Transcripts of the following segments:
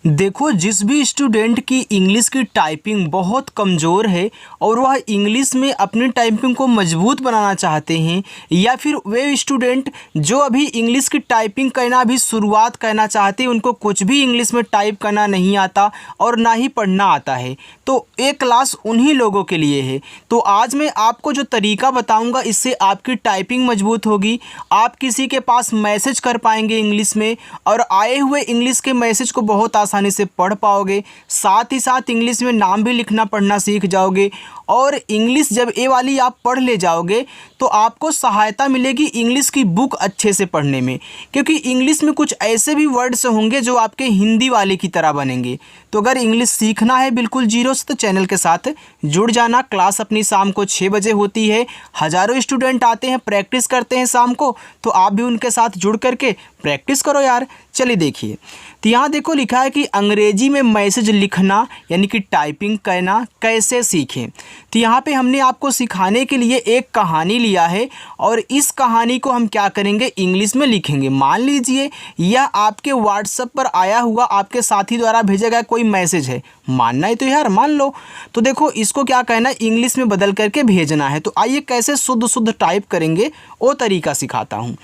देखो, जिस भी स्टूडेंट की इंग्लिश की टाइपिंग बहुत कमज़ोर है और वह इंग्लिश में अपनी टाइपिंग को मजबूत बनाना चाहते हैं, या फिर वे स्टूडेंट जो अभी इंग्लिश की टाइपिंग करना अभी शुरुआत करना चाहते हैं, उनको कुछ भी इंग्लिश में टाइप करना नहीं आता और ना ही पढ़ना आता है, तो ये क्लास उन्हीं लोगों के लिए है। तो आज मैं आपको जो तरीका बताऊँगा, इससे आपकी टाइपिंग मजबूत होगी, आप किसी के पास मैसेज कर पाएंगे इंग्लिश में और आए हुए इंग्लिश के मैसेज को बहुत आसानी से पढ़ पाओगे। साथ ही साथ इंग्लिश में नाम भी लिखना पढ़ना सीख जाओगे और इंग्लिश जब ये वाली आप पढ़ ले जाओगे तो आपको सहायता मिलेगी इंग्लिश की बुक अच्छे से पढ़ने में, क्योंकि इंग्लिश में कुछ ऐसे भी वर्ड्स होंगे जो आपके हिंदी वाले की तरह बनेंगे। तो अगर इंग्लिश सीखना है बिल्कुल जीरो से, तो चैनल के साथ जुड़ जाना। क्लास अपनी शाम को 6 बजे होती है। हज़ारों स्टूडेंट आते हैं, प्रैक्टिस करते हैं शाम को, तो आप भी उनके साथ जुड़ करके प्रैक्टिस करो यार। चलिए देखिए, तो यहाँ देखो लिखा है कि अंग्रेजी में मैसेज लिखना यानी कि टाइपिंग करना कैसे सीखें। तो यहाँ पे हमने आपको सिखाने के लिए एक कहानी लिया है और इस कहानी को हम क्या करेंगे, इंग्लिश में लिखेंगे। मान लीजिए यह आपके व्हाट्सएप पर आया हुआ आपके साथी द्वारा भेजा गया कोई मैसेज है, मानना है तो यार मान लो। तो देखो इसको क्या कहना है, इंग्लिश में बदल करके भेजना है। तो आइए कैसे शुद्ध शुद्ध टाइप करेंगे वो तरीका सिखाता हूँ।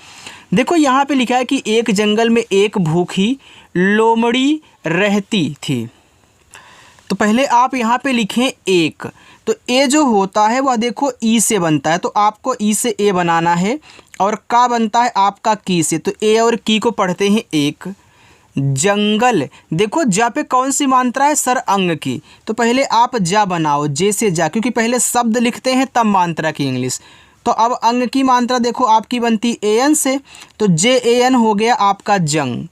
देखो यहाँ पे लिखा है कि एक जंगल में एक भूखी लोमड़ी रहती थी। तो पहले आप यहाँ पे लिखें एक, तो ए जो होता है वह देखो ई से बनता है, तो आपको ई से ए बनाना है और का बनता है आपका की से, तो ए और की को पढ़ते हैं एक। जंगल, देखो जा पे कौन सी मात्रा है, सर अंग की, तो पहले आप जा बनाओ, जे से जा, क्योंकि पहले शब्द लिखते हैं तब मात्रा की इंग्लिश। तो अब अंग की मात्रा देखो आपकी बनती ए एन से, तो जे ए एन हो गया आपका जंग।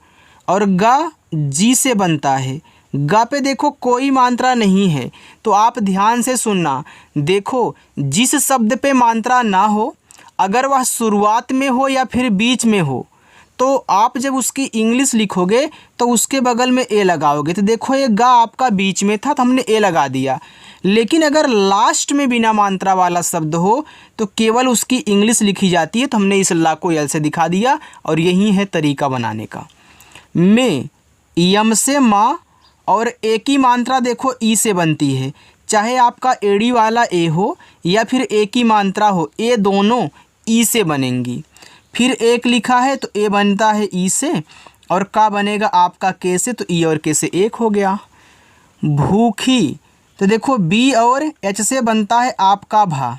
और गा जी से बनता है, गा पे देखो कोई मात्रा नहीं है, तो आप ध्यान से सुनना। देखो जिस शब्द पे मात्रा ना हो, अगर वह शुरुआत में हो या फिर बीच में हो, तो आप जब उसकी इंग्लिश लिखोगे तो उसके बगल में ए लगाओगे। तो देखो ये गा आपका बीच में था तो हमने ए लगा दिया। लेकिन अगर लास्ट में बिना मात्रा वाला शब्द हो तो केवल उसकी इंग्लिश लिखी जाती है, तो हमने इस ला को एल से दिखा दिया और यही है तरीका बनाने का। में यम से माँ और ए की मात्रा देखो ई से बनती है, चाहे आपका एड़ी वाला ए हो या फिर ए की मात्रा हो, ए दोनों ई से बनेंगी। फिर एक लिखा है तो ए बनता है ई से और का बनेगा आपका के से, तो ई और के से एक हो गया। भूखी, तो देखो बी और एच से बनता है आपका भा।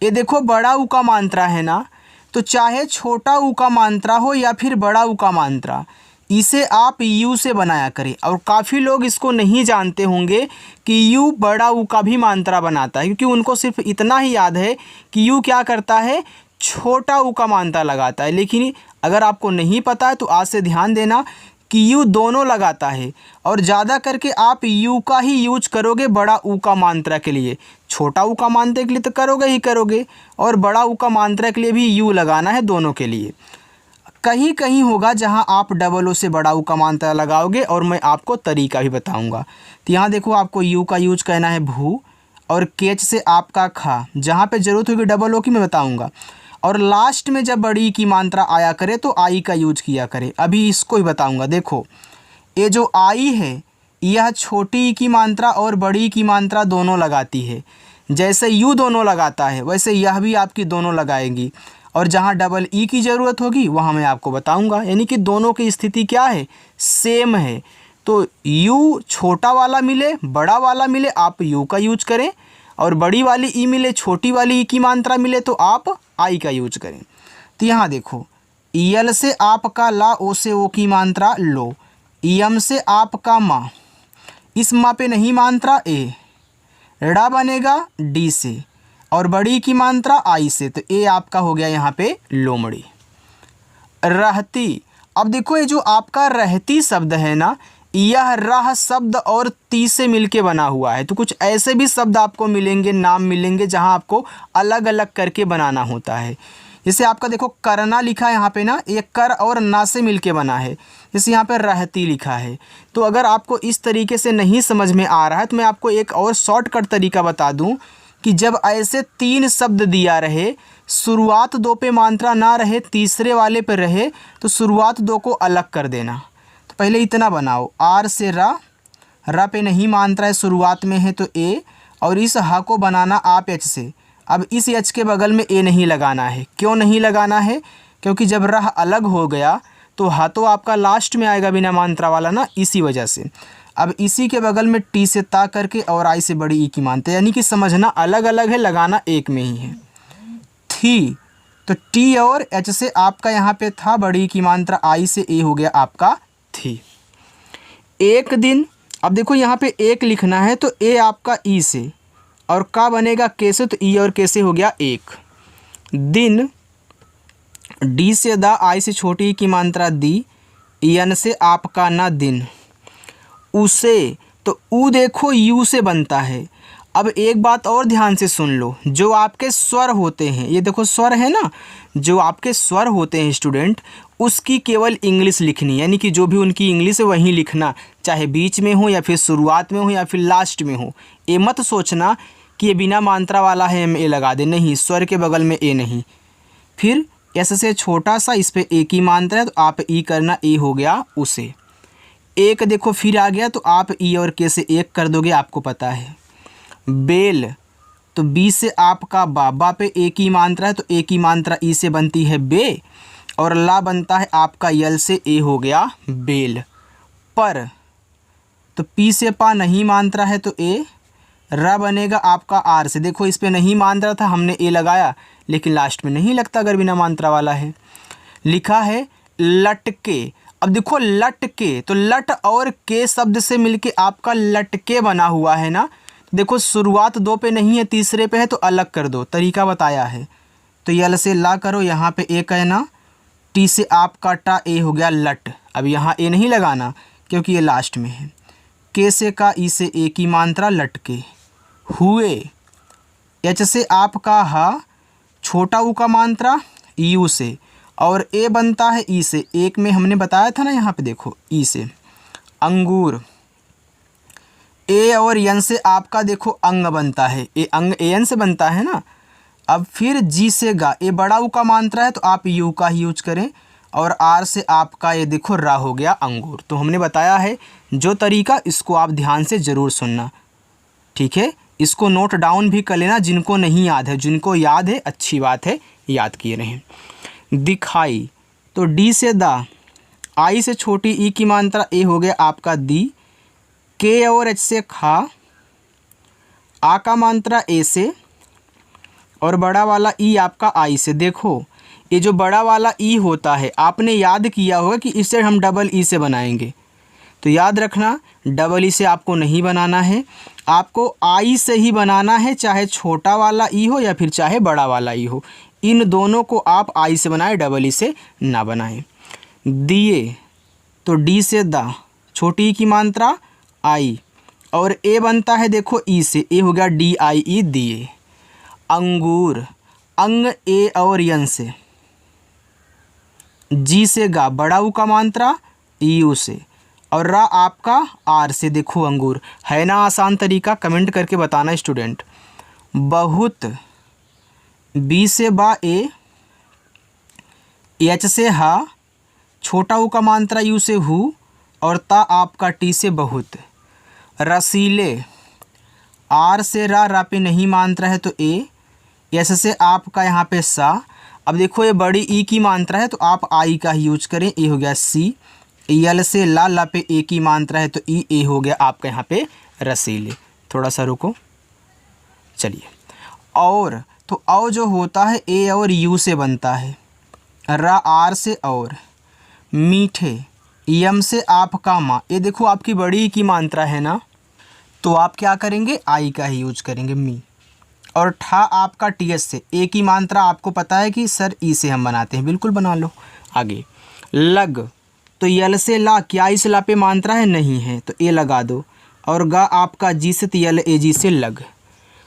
ये देखो बड़ा ऊ का मात्रा है ना, तो चाहे छोटा ऊ का मात्रा हो या फिर बड़ा ऊ का मात्रा, इसे आप यू से बनाया करें। और काफ़ी लोग इसको नहीं जानते होंगे कि यू बड़ा ऊ का भी मात्रा बनाता है, क्योंकि उनको सिर्फ इतना ही याद है कि यू क्या करता है, छोटा ऊ का मात्रा लगाता है। लेकिन अगर आपको नहीं पता है तो आज से ध्यान देना कि यू दोनों लगाता है, और ज़्यादा करके आप यू का ही यूज करोगे बड़ा ऊ का मात्रा के लिए। छोटा ऊ का मात्रा के लिए तो करोगे ही करोगे, और बड़ा ऊ का मात्रा के लिए भी यू लगाना है, दोनों के लिए। कहीं कहीं होगा जहां आप डबल ओ से बड़ा ऊ का मात्रा लगाओगे और मैं आपको तरीका भी बताऊंगा। तो यहाँ देखो आपको यू का यूज करना है भू, और केच से आपका खा, जहाँ पे ज़रूरत होगी डबल ओ की मैं बताऊंगा। और लास्ट में जब बड़ी की मात्रा आया करे तो आई का यूज किया करे, अभी इसको ही बताऊंगा। देखो ये जो आई है यह छोटी की मात्रा और बड़ी की मात्रा दोनों लगाती है। जैसे यू दोनों लगाता है वैसे यह भी आपकी दोनों लगाएगी, और जहाँ डबल ई की ज़रूरत होगी वहाँ मैं आपको बताऊंगा। यानी कि दोनों की स्थिति क्या है, सेम है। तो यू छोटा वाला मिले बड़ा वाला मिले आप यू का यूज करें, और बड़ी वाली ई मिले छोटी वाली ई की मात्रा मिले तो आप आई का यूज करें। तो यहाँ देखो यल से आपका ला, ओ से ओ की मात्रा लो, यम से आपका माँ, इस माँ पे नहीं मात्रा ए, ड़ा बनेगा डी से, और बड़ी की मात्रा आई से, तो ए आपका हो गया यहाँ पे लोमड़ी। रहती, अब देखो ये जो आपका रहती शब्द है ना, यह रह शब्द और ती से मिलके बना हुआ है। तो कुछ ऐसे भी शब्द आपको मिलेंगे, नाम मिलेंगे, जहाँ आपको अलग अलग करके बनाना होता है। जैसे आपका देखो करना लिखा है यहाँ पे ना, ये कर और ना से मिलके बना है। जैसे यहाँ पे रहती लिखा है। तो अगर आपको इस तरीके से नहीं समझ में आ रहा है तो मैं आपको एक और शॉर्टकट तरीका बता दूँ कि जब ऐसे 3 शब्द दिया रहे, शुरुआत 2 पे मात्रा ना रहे, तीसरे वाले पे रहे, तो शुरुआत 2 को अलग कर देना। पहले इतना बनाओ, आर से रा पे नहीं मात्रा है, शुरुआत में है तो ए, और इस हा को बनाना आप एच से। अब इस एच के बगल में ए नहीं लगाना है। क्यों नहीं लगाना है? क्योंकि जब रह अलग हो गया तो हा तो आपका लास्ट में आएगा बिना मात्रा वाला ना, इसी वजह से। अब इसी के बगल में टी से ता करके और आई से बड़ी ई की मात्रा, यानी कि समझना अलग अलग है, लगाना एक में ही है। थी तो टी और एच से आपका यहाँ पे था बड़ी ई की मात्रा, आई से ए हो गया आपका थी। एक दिन, अब देखो यहाँ पे एक लिखना है तो ए आपका ई से, और का बनेगा के से, तो ई और के से हो गया एक। दिन, डी से दा, आई से छोटी ई की मात्रा दी, यन से आपका ना दिन। उसे, तो ऊ देखो यू से बनता है। अब एक बात और ध्यान से सुन लो, जो आपके स्वर होते हैं, ये देखो स्वर है ना, जो आपके स्वर होते हैं स्टूडेंट, उसकी केवल इंग्लिश लिखनी, यानी कि जो भी उनकी इंग्लिश है वहीं लिखना, चाहे बीच में हो या फिर शुरुआत में हो या फिर लास्ट में हो। ये मत सोचना कि ये बिना मात्रा वाला है हम ए लगा दे, नहीं, स्वर के बगल में ए नहीं। फिर एस से छोटा सा, इस पे ए की मात्रा है तो आप ई करना, ए हो गया उसे। एक देखो फिर आ गया तो आप ई और के से एक कर दोगे, आपको पता है। बेल, तो बी से आपका बाबा पे ए की मात्रा है तो ए की मात्रा ई से बनती है बे, और ला बनता है आपका यल से, ए हो गया बेल। पर, तो पी से पा नहीं मात्रा है तो ए, रा बनेगा आपका आर से। देखो इस पे नहीं मात्रा था, हमने ए लगाया, लेकिन लास्ट में नहीं लगता अगर बिना मात्रा वाला है। लिखा है लटके। अब देखो लटके, तो लट और के शब्द से मिलके आपका लटके बना हुआ है ना। देखो शुरुआत दो पे नहीं है, तीसरे पे है तो अलग कर दो, तरीका बताया है। तो यल से ला करो, यहाँ पे ए कहना, टी से आपका टा, ए हो गया लट। अब यहाँ ए नहीं लगाना क्योंकि ये लास्ट में है। के से का, ई से ए की मात्रा, लटके। हुए, एच से आपका हा, छोटा ऊ का मात्रा यू से, और ए बनता है ई से, एक में हमने बताया था ना, यहाँ पे देखो ई से। अंगूर, ए और यन से आपका देखो अंग बनता है, ए अंग ए एन से बनता है ना। अब फिर जी से गा, ए बड़ा ऊ का मात्रा है तो आप यू का ही यूज करें, और आर से आपका ये देखो रा हो गया अंगूर। तो हमने बताया है जो तरीका, इसको आप ध्यान से ज़रूर सुनना, ठीक है। इसको नोट डाउन भी कर लेना जिनको नहीं याद है, जिनको याद है अच्छी बात है, याद किए रहें। दिखाई, तो डी से दा, आई से छोटी ई की मात्रा, ए हो गया आपका दी। के और एच से खा, आ का मात्रा ए से, और बड़ा वाला ई आपका आई से। देखो ये जो बड़ा वाला ई होता है, आपने याद किया होगा कि इसे हम डबल ई से बनाएंगे, तो याद रखना डबल ई से आपको नहीं बनाना है, आपको आई से ही बनाना है, चाहे छोटा वाला ई हो या फिर चाहे बड़ा वाला ई हो। इन दोनों को आप आई से बनाएं, डबल ई से ना बनाएं। दिए, तो डी से दा, छोटी ई की मात्रा आई, और ए बनता है देखो ई से, ए हो गया डी आई ई, दिए। अंगूर, अंग ए और यन से, जी से गा, बड़ा ऊ का मात्रा यू से, और रा आपका आर से। देखो अंगूर है ना आसान तरीका, कमेंट करके बताना स्टूडेंट। बहुत, बी से बा ए, एच से हा, छोटा ऊ का मात्रा यू से हु, और ता आपका टी से बहुत। रसीले, आर से रा पे नहीं मात्रा है तो ए, एस से आपका यहाँ पे सा। अब देखो ये बड़ी ई की मात्रा है तो आप आई का ही यूज करें, ए हो गया सी। यल से ला पे ए की मात्रा है तो ई, ए हो गया आपका यहाँ पे रसीले। थोड़ा सा रुको, चलिए। और, तो औ जो होता है ए और यू से बनता है, रा आर से और। मीठे, यम से आपका माँ, ये देखो आपकी बड़ी ई की मात्रा है ना, तो आप क्या करेंगे, आई का ही यूज करेंगे, मी। और ठा आपका टी एस से, ए की मात्रा आपको पता है कि सर ई से हम बनाते हैं, बिल्कुल बना लो। आगे लग, तो यल से ला, क्या इस ला पे मात्रा है, नहीं है तो ए लगा दो, और गा आपका जी से, तो यल ए जी से लग।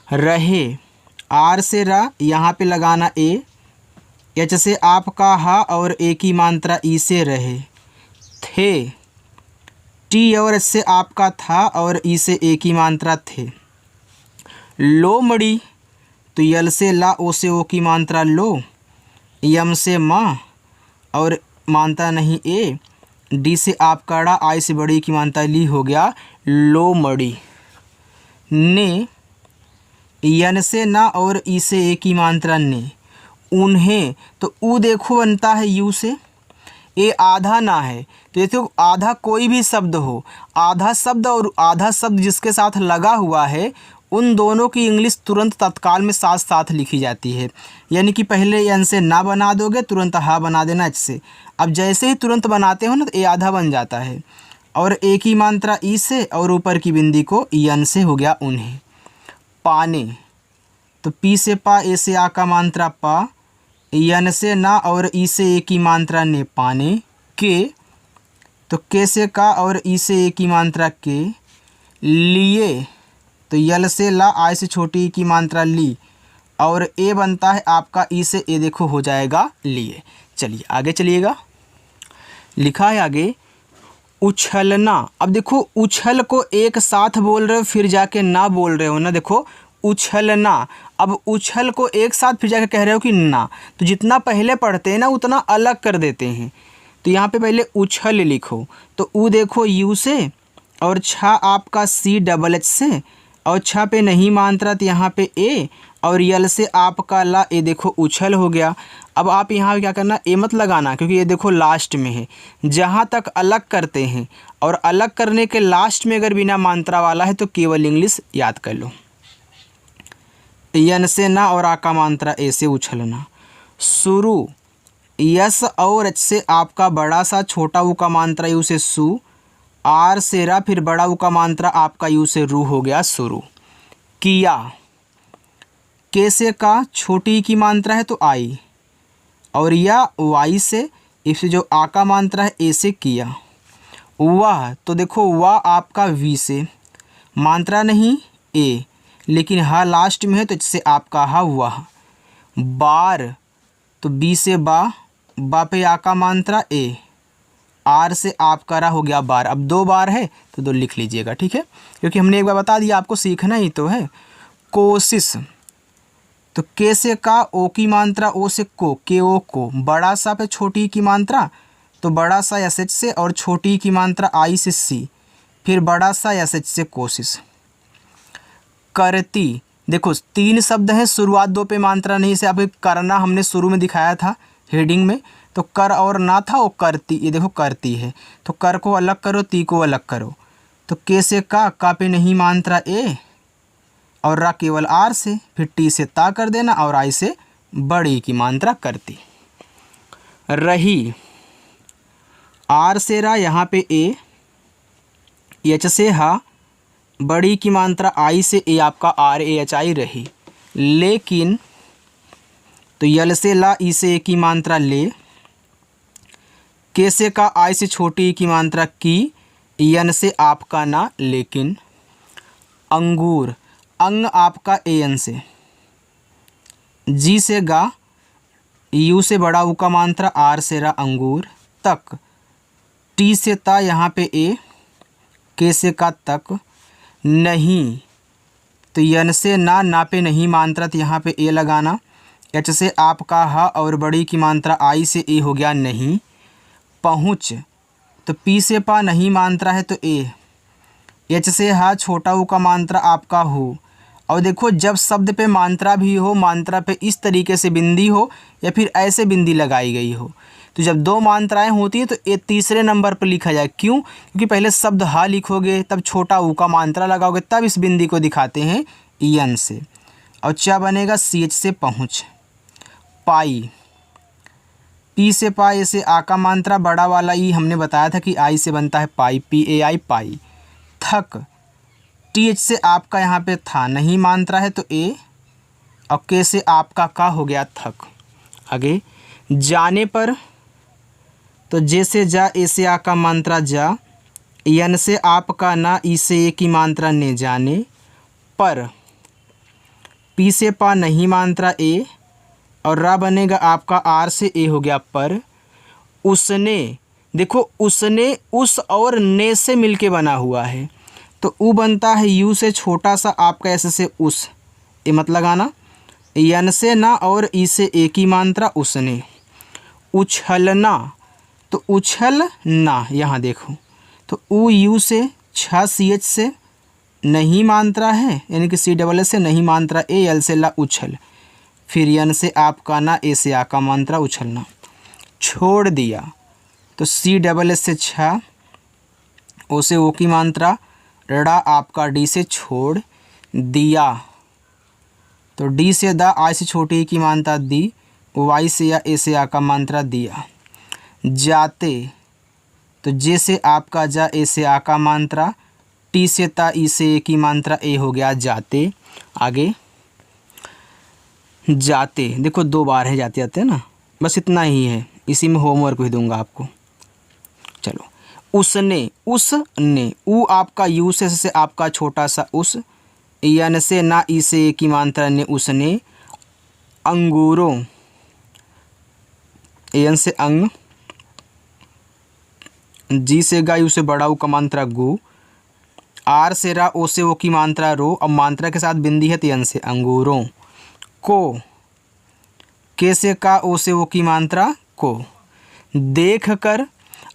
रहे, आर से रा, यहाँ पे लगाना ए, एच से आपका हा, और ए की मात्रा ई से रहे। थे, टी और एच से आपका था, और ई से ए की मात्रा थे। लोमड़ी, तो यल से ला, ओ से ओ की मात्रा लो, यम से माँ, और मात्रा नहीं ए, डी से आप कड़ा, आई से बड़ी की मात्रा ली हो गया लोमड़ी। ने, यन से ना और ई से ए की मात्रा ने, उन्हें, तो ऊ देखो बनता है यू से, ये आधा ना है तो देखो आधा कोई भी शब्द हो, आधा शब्द और आधा शब्द जिसके साथ लगा हुआ है उन दोनों की इंग्लिश तुरंत तत्काल में साथ साथ लिखी जाती है। यानी कि पहले यन से ना बना दोगे तुरंत हा बना देना एच से। अब जैसे ही तुरंत बनाते हो ना तो ए आधा बन जाता है और ए की मात्रा ई से और ऊपर की बिंदी को यन से हो गया उन्हें। पाने, तो पी से पा, ए से आ का मात्रा पा, यन से ना और ई से ए की मात्रा ने, पाने। के, तो के से का और ई से ए की मात्रा के। लिए, तो यल से ला, आई से छोटी ई की मात्रा ली और ए बनता है आपका ई से ए, देखो हो जाएगा लिए। चलिए आगे चलिएगा, लिखा है आगे उछलना। अब देखो उछल को एक साथ बोल रहे हो फिर जाके ना बोल रहे हो ना, देखो उछलना। अब उछल को एक साथ फिर जाके कह रहे हो कि ना, तो जितना पहले पढ़ते हैं ना उतना अलग कर देते हैं। तो यहाँ पे पहले उछल लिखो, तो ऊ देखो यू से और छा आपका सी डबल एच से और छा पे नहीं मात्रा तो यहाँ पे ए और यल से आपका ला, ए देखो उछल हो गया। अब आप यहाँ क्या करना, ए मत लगाना क्योंकि ये देखो लास्ट में है। जहाँ तक अलग करते हैं और अलग करने के लास्ट में अगर बिना मात्रा वाला है तो केवल इंग्लिश याद कर लो। यन से ना और आ का मात्रा ए से उछलना। शुरू, यस और एच से आपका बड़ा सा छोटा ऊ का मात्रा यू से सु, आर से रा फिर बड़ा ऊ का मात्रा आपका यू से रू हो गया शुरू। किया, के से का छोटी की मात्रा है तो आई और या वाई से, इससे जो आ का मात्रा है ए से किया। वाह, तो देखो वाह आपका वी से, मात्रा नहीं ए लेकिन हा लास्ट में है तो इससे आपका हा वाह। बार, तो बी से बा पे आ का मात्रा ए, आर से आपका रा हो गया बार। अब दो बार है तो दो लिख लीजिएगा, ठीक है, क्योंकि हमने एक बार बता दिया आपको सीखना ही तो है। कोशिश, तो के से का ओ की मात्रा ओ से को, के ओ को, बड़ा सा पे छोटी की मात्रा तो बड़ा सा एस एच से और छोटी की मात्रा आई से सी फिर बड़ा सा एस एच से कोशिश। करती, देखो तीन शब्द हैं, शुरुआत दो पे मात्रा नहीं से आपको करना हमने शुरू में दिखाया था हेडिंग में, तो कर और ना था वो करती, ये देखो करती है तो कर को अलग करो ती को अलग करो। तो के से का पे नहीं मात्रा ए और रा केवल आर से, फिर टी से ता कर देना और आई से बड़ी की मात्रा करती। रही, आर से रा यहाँ पे ए, एच से हा, बड़ी की मात्रा आई से ए आपका आर ए एच आई रही। लेकिन, तो यल से ला ई से ए की मात्रा ले, के से का आई से छोटी की मात्रा की, यन से आपका ना लेकिन। अंगूर, अंग आपका ए एन से, जी से गा, यू से बड़ा ऊ का मात्रा आर से रा अंगूर। तक, टी से ता यहाँ पे ए, के से का तक। नहीं, तो यन से ना पे नहीं मात्रा तो यहाँ पे ए लगाना। एच से आपका हा और बड़ी की मात्रा आई से ए हो गया नहीं। पहुँच, तो पी से पा नहीं मात्रा है तो ए, एच से हा छोटा ऊ का मात्रा आपका हो। और देखो जब शब्द पे मात्रा भी हो, मात्रा पे इस तरीके से बिंदी हो या फिर ऐसे बिंदी लगाई गई हो, तो जब दो मात्राएं होती हैं तो ये तीसरे नंबर पर लिखा जाए। क्यों? क्योंकि पहले शब्द हा लिखोगे तब छोटा ऊ का मात्रा लगाओगे तब इस बिंदी को दिखाते हैं यन से। और चा बनेगा सी एच से पहुँच। पाई, पी से पाई से आ का मात्रा बड़ा वाला ई हमने बताया था कि आई से बनता है पाई, पी ए आई पाई। थक, टी एच से आपका यहाँ पे था नहीं मात्रा है तो ए और के से आपका का हो गया थक। आगे जाने पर, तो जे से जा, ए से आ का मात्रा जा, यन से आपका ना, ई से ए की मात्रा ने जाने। पर, पी से पा नहीं मात्रा ए और रा बनेगा आपका आर से ए हो गया पर। उसने, देखो उसने उस और ने से मिलके बना हुआ है तो ऊ बनता है यू से छोटा सा आपका ऐसे से उस, ए मत लगाना। यन से ना और ई से ए की मात्रा उसने। उछलना, तो उछलना, यहाँ देखो तो ऊ यू से छ सी एच से नहीं मात्रा है, यानी कि सी डबल एस से नहीं मात्रा, ए एल से ला उछल, फिर यन से आपका ना, ए से आ का मात्रा उछलना। छोड़ दिया तो सी डबल एस से छ, ओ से ओ की मात्रा, रड़ा आपका डी से छोड़ दिया, तो डी से दा, आई से छोटी की मात्रा दी, वाई से या ए से आ का मात्रा दिया। जाते तो जे से आपका जा, ए से आ का मात्रा, टी से ता, ई से ए की मात्रा, ए हो गया जाते। आगे जाते, देखो 2 बार है जाते आते है ना, बस इतना ही है, इसी में होमवर्क भी दूंगा आपको। चलो उसने, उसने, ऊ आपका यू से आपका छोटा सा उस, यन से ना, ई से ए की मात्रा ने, उसने अंगूरों, एन से अंग, जी से गा, यू से बड़ा ऊ का मात्रा गु, आर से रा, ओ से ओ की मात्रा रो, अब मात्रा के साथ बिंदी है तो यन से अंगूरों को, के से का, ओ से ओ की मात्रा को। देख कर,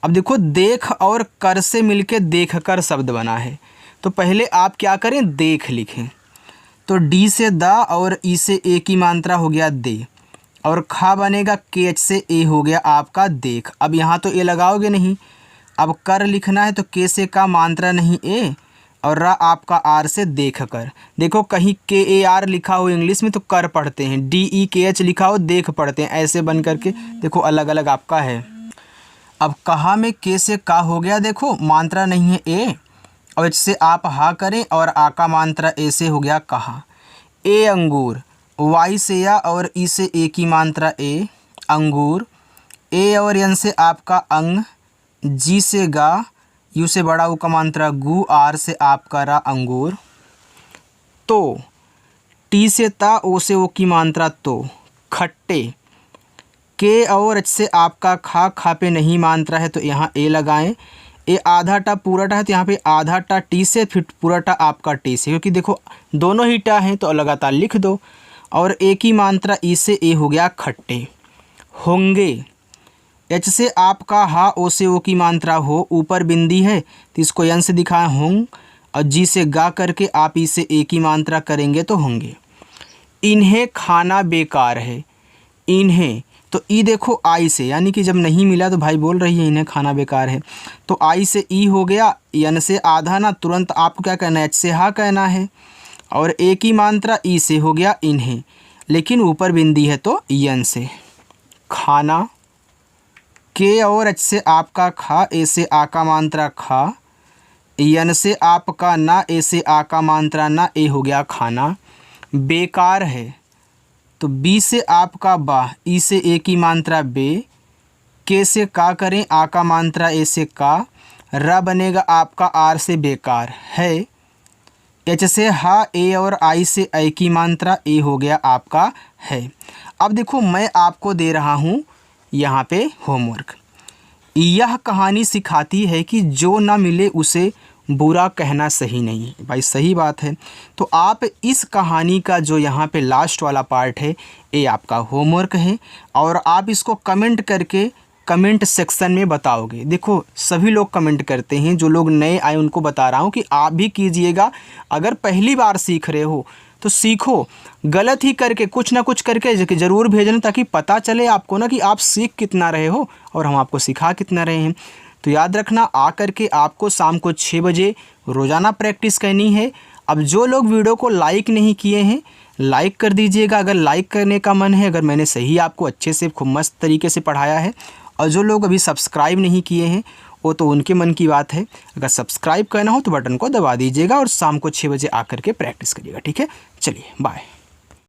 अब देखो देख और कर से मिलके देख कर शब्द बना है, तो पहले आप क्या करें, देख लिखें, तो डी से दा और ई से ए की मात्रा हो गया दे, और खा बनेगा के एच से ए हो गया आपका देख। अब यहाँ तो ए लगाओगे नहीं, अब कर लिखना है तो के से का मात्रा नहीं ए, और रा आपका आर से देख कर। देखो कहीं के ए आर लिखा हो इंग्लिश में तो कर पढ़ते हैं, डी ई के एच लिखा हो देख पढ़ते हैं, ऐसे बन करके देखो अलग अलग आपका है। अब कहा में के से का हो गया, देखो मात्रा नहीं है ए, और एच से आप हा करें और आ का मात्रा ए से हो गया कहा। ए अंगूर, वाई से या और ई से ए की मात्रा ए, अंगूर, ए और यन से आपका अंग, जी से गा, यू से बड़ा ऊ का मात्रा गु, आर से आपका रा अंगूर। तो टी से ता, ओ से ओ की मात्रा तो, खट्टे, के और एच से आपका खा, खा पे नहीं मात्रा है तो यहाँ ए लगाएं, ए आधा टा पूरा टा है तो यहाँ पे आधा टा टी से, फिर पूरा टा आपका टी से, क्योंकि देखो दोनों ही टा हैं तो लगातार लिख दो, और ए की मात्रा ई से ए हो गया खट्टे। होंगे, एच से आपका हा, ओ से ओ की मात्रा हो, ऊपर बिंदी है तो इसको यन से दिखाएं होंग, और जी से गा करके आप ई से ए की मात्रा करेंगे तो होंगे। इन्हें खाना बेकार है, इन्हें, तो ई देखो आई से, यानी कि जब नहीं मिला तो भाई बोल रही है इन्हें खाना बेकार है, तो आई से ई हो गया, यन से आधा ना, तुरंत आपको क्या कहना है, एच से हा कहना है, और ए की मात्रा ई से हो गया इन्हें, लेकिन ऊपर बिंदी है तो यन से। खाना, के और एच से आपका खा, ए से आ का मात्रा खा, यन से आपका ना, ए से आ का मात्रा ना, ए हो गया खाना। बेकार है तो बी से आपका बा, ई से ए की मात्रा बे, के से का करें, आ का मात्रा ए से का, रा बनेगा आपका आर से बेकार है, एच से हा, ए और आई से ए की मात्रा, ए हो गया आपका है। अब देखो मैं आपको दे रहा हूँ यहाँ पे होमवर्क। यह कहानी सिखाती है कि जो ना मिले उसे बुरा कहना सही नहीं है। भाई सही बात है। तो आप इस कहानी का जो यहाँ पे लास्ट वाला पार्ट है ये आपका होमवर्क है और आप इसको कमेंट करके कमेंट सेक्शन में बताओगे। देखो सभी लोग कमेंट करते हैं, जो लोग नए आए उनको बता रहा हूँ कि आप भी कीजिएगा। अगर पहली बार सीख रहे हो तो सीखो, गलत ही करके कुछ ना कुछ करके ज़रूर भेजना, ताकि पता चले आपको ना कि आप सीख कितना रहे हो और हम आपको सिखा कितना रहे हैं। तो याद रखना, आ करके आपको शाम को 6 बजे रोज़ाना प्रैक्टिस करनी है। अब जो लोग वीडियो को लाइक नहीं किए हैं लाइक कर दीजिएगा, अगर लाइक करने का मन है, अगर मैंने सही आपको अच्छे से खूब मस्त तरीके से पढ़ाया है। और जो लोग अभी सब्सक्राइब नहीं किए हैं वो तो उनके मन की बात है। अगर सब्सक्राइब करना हो तो बटन को दबा दीजिएगा और शाम को 6 बजे आकर के प्रैक्टिस करिएगा। ठीक है, चलिए बाय।